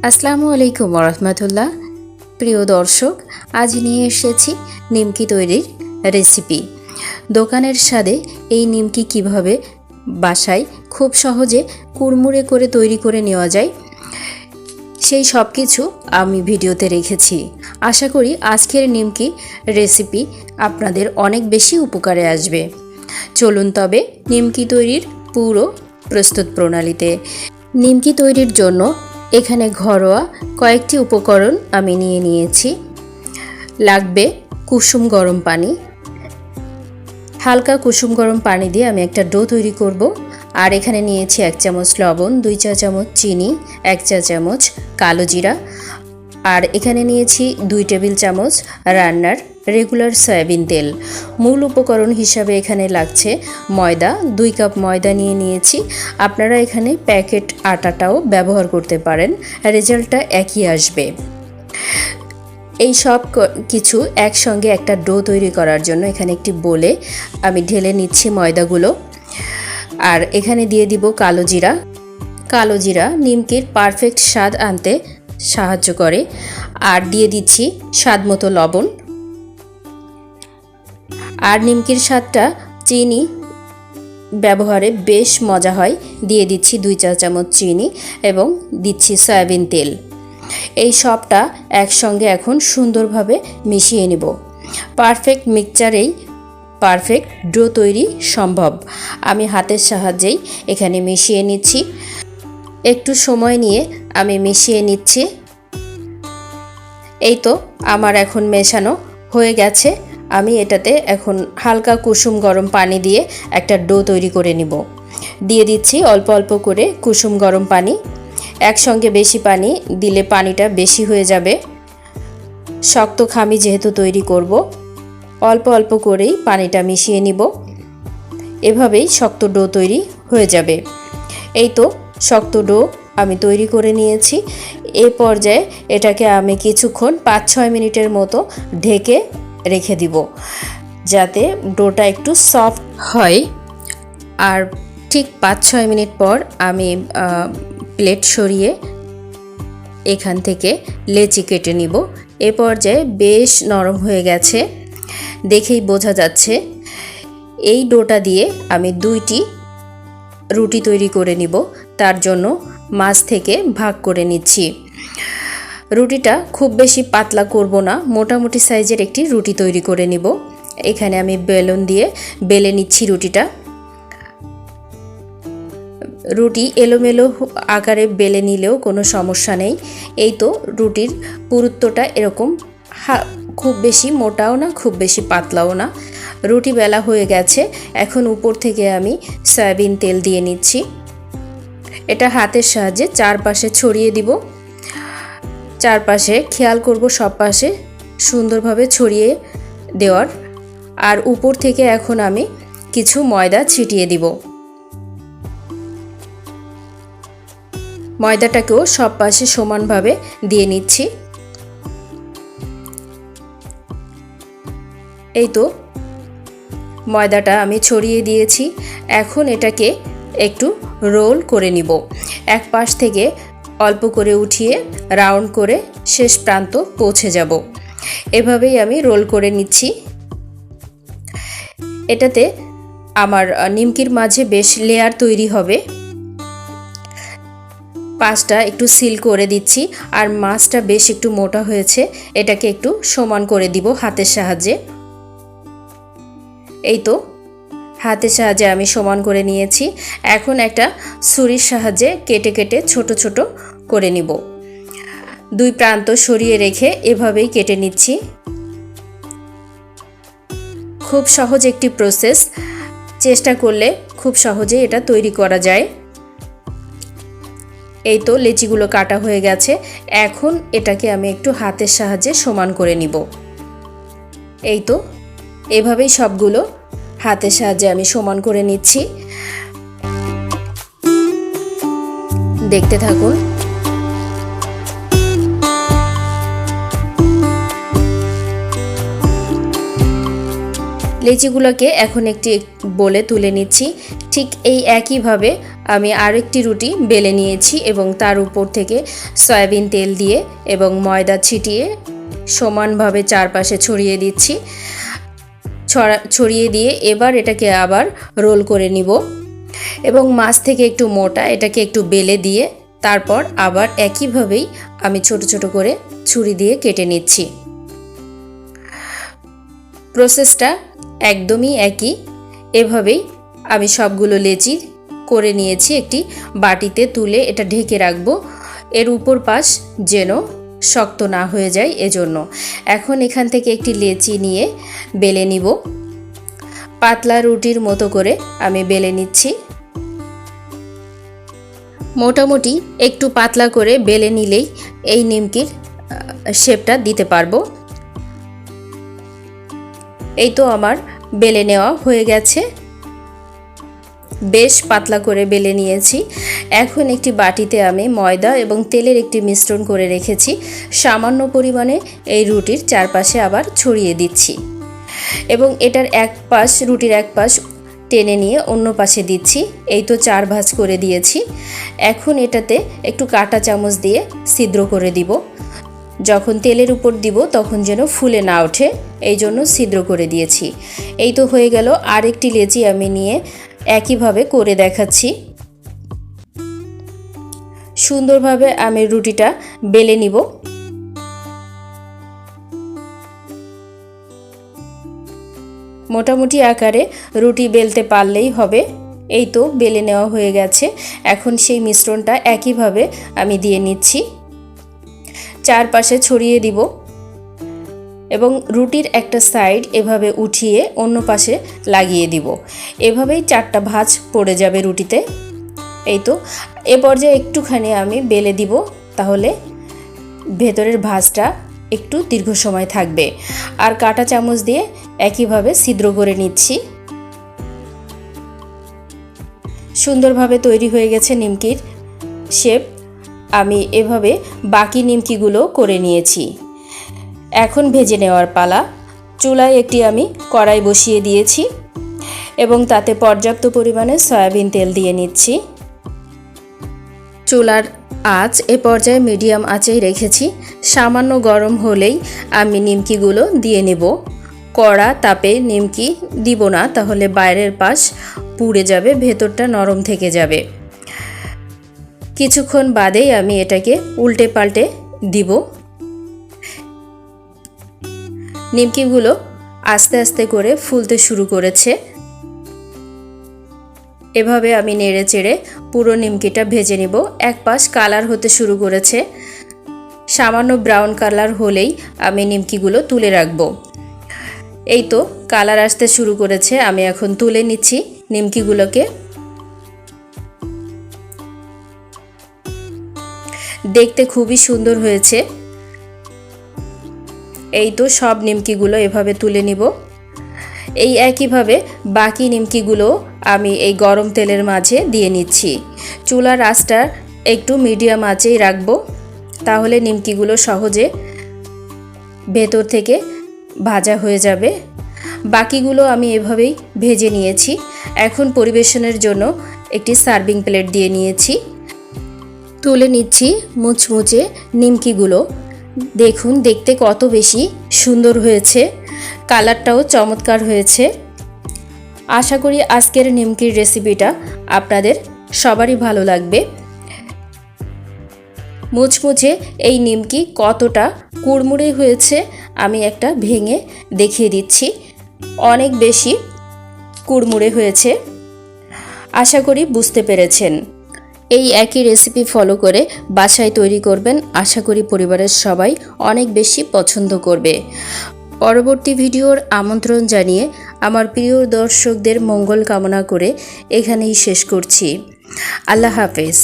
আসসালামু আলাইকুম ওরহমতুল্লাহ। প্রিয় দর্শক, আজ নিয়ে এসেছি নিমকি তৈরির রেসিপি। দোকানের স্বাদে এই নিমকি কিভাবে বাসায় খুব সহজে কুড়মুড়ে করে তৈরি করে নেওয়া যায়, সেই সব কিছু আমি ভিডিওতে রেখেছি। আশা করি আজকের নিমকি রেসিপি আপনাদের অনেক বেশি উপকারে আসবে। চলুন তবে নিমকি তৈরির পুরো প্রস্তুত প্রণালীতে। নিমকি তৈরির জন্য এখানে ঘরোয়া কয়েকটি উপকরণ আমি নিয়ে নিয়েছি। লাগবে কুসুম গরম পানি। হালকা কুসুম গরম পানি দিয়ে আমি একটা ডো তৈরি করব। আর এখানে নিয়েছি 1 চামচ লবণ, 2 চা চামচ চিনি, 1 চা চামচ কালো জিরা। আর এখানে নিয়েছি 2 টেবিল চামচ রান্নার রেগুলার সয়াবিন তেল। মূল উপকরণ হিসাবে এখানে লাগছে ময়দা, 2 কাপ ময়দা নিয়ে নিয়েছি। আপনারা এখানে প্যাকেট আটাটাও ব্যবহার করতে পারেন, রেজাল্টটা একই আসবে। এই সব কিছু একসঙ্গে একটা ডো তৈরি করার জন্য এখানে একটি বোলে আমি ঢেলে নিচ্ছি ময়দাগুলো। আর এখানে দিয়ে দিব কালো জিরা। কালো জিরা নিমকির পারফেক্ট স্বাদ আনতে সাহায্য করে। আর দিয়ে দিচ্ছি স্বাদ মতো লবণ। আর নিমকির স্বাদটা চিনি ব্যবহারে বেশ মজা হয়। দিয়ে দিচ্ছি 2 চা চামচ চিনি এবং দিচ্ছি সয়াবিন তেল। এই সবটা একসঙ্গে এখন সুন্দরভাবে মিশিয়ে নেব। পারফেক্ট মিক্সচারেই পারফেক্ট ডো তৈরি সম্ভব। আমি হাতের সাহায্যেই এখানে মিশিয়ে নিচ্ছি। একটু সময় নিয়ে আমি মিশিয়ে নিচ্ছি। এই তো আমার এখন মেশানো হয়ে গেছে। আমি এটাতে এখন হালকা কুসুম গরম পানি দিয়ে একটা ডো তৈরি করে নিব। দিয়ে দিচ্ছি অল্প অল্প করে কুসুম গরম পানি। একসঙ্গে বেশি পানি দিলে পানিটা বেশি হয়ে যাবে। শক্ত খামি যেহেতু তৈরি করব, অল্প অল্প করেই পানিটা মিশিয়ে নিব। এভাবেই শক্ত ডো তৈরি হয়ে যাবে। এই তো শক্ত ডো আমি তৈরি করে নিয়েছি। এই পর্যায়ে এটাকে আমি কিছুক্ষণ 5-6 মিনিটের মতো ঢেকে রেখে দিব, যাতে ডোটা একটু সফট হয়। আর ঠিক 5-6 মিনিট পর আমি প্লেট সরিয়ে এখান থেকে লেচি কেটে নিব। এ পর্যায়ে বেশ নরম হয়ে গেছে, দেখেই বোঝা যাচ্ছে। এই ডোটা দিয়ে আমি 2টি রুটি তৈরি করে নিব। তার জন্য মাঝ থেকে ভাগ করে নিচ্ছি। রুটিটা খুব বেশি পাতলা করব না, মোটামুটি সাইজের একটি রুটি তৈরি করে নিব। এখানে আমি বেলুন দিয়ে বেলে নিচ্ছি রুটিটা। রুটি এলোমেলো আকারে বেলে নিলেও কোনো সমস্যা নেই। এই তো রুটির পুরুত্বটা এরকম, খুব বেশি মোটাও না, খুব বেশি পাতলাও না। রুটি বেলা হয়ে গেছে। এখন উপর থেকে আমি সয়াবিন তেল দিয়ে নিচ্ছি। এটা হাতের সাহায্যে চারপাশে ছড়িয়ে দিব। চারপাশে খেয়াল করব সব পাশে সুন্দরভাবে ছড়িয়ে দেওয়ার। আর উপর থেকে এখন আমি কিছু ময়দা ছিটিয়ে দিব। ময়দাটাকেও সব পাশে সমানভাবে দিয়ে নিচ্ছি। এই তো ময়দাটা আমি ছড়িয়ে দিয়েছি। এখন এটাকে একটু রোল করে নিব। এক পাশ থেকে অল্প করে উঠিয়ে রাউন্ড করে শেষ প্রান্ত পৌঁছে যাব। এভাবেই আমি রোল করে নিচ্ছি। এটাতে আমার নিমকির মাঝে বেশ লেয়ার তৈরি হবে। পাশটা একটু সিল করে দিচ্ছি। আর মাছটা বেশ একটু মোটা হয়েছে, এটাকে একটু সমান করে দিব হাতের সাহায্যে। এই তো হাতের সাহায্যে আমি সমান করে নিয়েছি। এখন একটা ছুরির সাহায্যে কেটে কেটে ছোট ছোট করে নিব। 2 প্রান্ত সরিয়ে রেখে এভাবেই কেটে নিচ্ছি। খুব সহজ একটি প্রসেস, চেষ্টা করলে খুব সহজে এটা তৈরি করা যায়। এই তো লেচিগুলো কাটা হয়ে গেছে। এখন এটাকে আমি একটু হাতের সাহায্যে সমান করে নিব। এই তো এভাবেই সবগুলো হাতের সাহায্যে আমি সমান করে নিচ্ছি। দেখতে থাকুন। লেচিগুলোকে এখন একটি বলে তুলে নিচ্ছি। ঠিক এই একইভাবে আমি আরেকটি রুটি বেলে নিয়েছি এবং তার উপর থেকে সয়াবিন তেল দিয়ে এবং ময়দা ছিটিয়ে সমানভাবে চারপাশে ছড়িয়ে দিচ্ছি। ছড়িয়ে দিয়ে এবার এটাকে আবার রোল করে নিব এবং মাছ থেকে একটু মোটা এটাকে একটু বেলে দিয়ে তারপর আবার একইভাবেই আমি ছোট ছোট করে ছুরি দিয়ে কেটে নিচ্ছি। প্রসেসটা একদমই একই। এভাবেই আমি সবগুলো লেচি করে নিয়েছি। একটি বাটিতে তুলে এটা ঢেকে রাখবো, এর উপর পাশ যেন শক্ত না হয়ে যায় এজন্য। এখন এখান থেকে একটি লেচি নিয়ে বেলে নিব। পাতলা রুটির মতো করে আমি বেলে নিচ্ছি। মোটামুটি একটু পাতলা করে বেলে নিলেই এই নিমকির শেপটা দিতে পারবো। এই তো আমার বেলে নেওয়া হয়ে গেছে, বেশ পাতলা করে বেলে নিয়েছি। এখন একটি বাটিতে আমি ময়দা এবং তেলের একটি মিশ্রণ করে রেখেছি। সামান্য পরিমাণে এই রুটির চারপাশে আবার ছড়িয়ে দিচ্ছি এবং এটার রুটির এক পাশ টেনে নিয়ে অন্য পাশে দিচ্ছি। এই তো 4 ভাঁজ করে দিয়েছি। এখন এটাতে একটু কাঁটা চামচ দিয়ে ছিদ্র করে দিব। যখন তেলের উপর দিব তখন যেন ফুলে না ওঠে, এই জন্য ছিদ্র করে দিয়েছি। এই তো হয়ে গেল। আরেকটি লেচি আমি নিয়ে একইভাবে করে দেখাচ্ছি। সুন্দরভাবে আমি রুটিটা বেলে নিব। মোটামুটি আকারে রুটি বেলতে পারলেই হবে। এই তো বেলে নেওয়া হয়ে গেছে। এখন সেই মিশ্রণটা একইভাবে আমি দিয়ে নিচ্ছি, চারপাশে ছড়িয়ে দিব এবং রুটির একটা সাইড এভাবে উঠিয়ে অন্য পাশে লাগিয়ে দিব। এভাবেই 4টা ভাঁজ পড়ে যাবে রুটিতে। এই তো এ পর্যায়ে একটুখানি আমি বেলে দিব, তাহলে ভেতরের ভাঁজটা একটু দীর্ঘ সময় থাকবে। আর কাঁটা চামচ দিয়ে একইভাবে ছিদ্র করে নিচ্ছি। সুন্দরভাবে তৈরি হয়ে গেছে নিমকির শেপ। আমি এভাবে বাকি নিমকিগুলো করে নিয়েছি। এখন ভেজে নেওয়ার পালা। চুলায় একটি আমি কড়াই বসিয়ে দিয়েছি এবং তাতে পর্যাপ্ত পরিমাণে সয়াবিন তেল দিয়ে নিচ্ছি। চুলার আঁচ এ পর্যায়ে মিডিয়াম আঁচেই রেখেছি। সামান্য গরম হলেই আমি নিমকিগুলো দিয়ে নেব। কড়া তাপে নিমকি দিব না, তাহলে বাইরের পাশ পুড়ে যাবে, ভেতরটা নরম থেকে যাবে। কিছুক্ষণ বাদেই আমি এটাকে উল্টে পাল্টে দিব। নিমকিগুলো আস্তে আস্তে করে ফুলতে শুরু করেছে। এভাবে আমি নেড়ে চেড়ে পুরো নিমকিটা ভেজে নিব। এক পাশ কালার হতে শুরু করেছে, সামান্য ব্রাউন কালার হলেই আমি নিমকিগুলো তুলে রাখব। এই তো কালার আসতে শুরু করেছে, আমি এখন তুলে নিচ্ছি নিমকিগুলোকে। দেখতে খুবই সুন্দর হয়েছে। এই তো সব নিমকিগুলো এভাবে তুলে নিব। এই একইভাবে বাকি নিমকিগুলো আমি এই গরম তেলের মাঝে দিয়ে নিচ্ছি। চুলার আঁচটা একটু মিডিয়াম আঁচেই রাখবো, তাহলে নিমকিগুলো সহজে ভেতর থেকে ভাজা হয়ে যাবে। বাকিগুলো আমি এভাবেই ভেজে নিয়েছি। এখন পরিবেশনের জন্য একটি সার্ভিং প্লেট দিয়ে নিয়েছি। তুলে নিচ্ছি মুচমুচে নিমকিগুলো। দেখুন দেখতে কত বেশি সুন্দর হয়েছে, কালারটাও চমৎকার হয়েছে। আশা করি আজকের নিমকির রেসিপিটা আপনাদের সবারই ভালো লাগবে। মুচমুচে এই নিমকি কতটা কুড়মুড়ে হয়েছে আমি একটা ভেঙে দেখিয়ে দিচ্ছি। অনেক বেশি কুড়মুড়ে হয়েছে, আশা করি বুঝতে পেরেছেন। এই একই রেসিপি ফলো করে বাসায় তৈরি করবেন, আশা করি পরিবারের সবাই অনেক বেশি পছন্দ করবে। পরবর্তী ভিডিওর আমন্ত্রণ জানিয়ে আমার প্রিয় দর্শকদের মঙ্গল কামনা করে এখানেই শেষ করছি। আল্লাহ হাফেজ।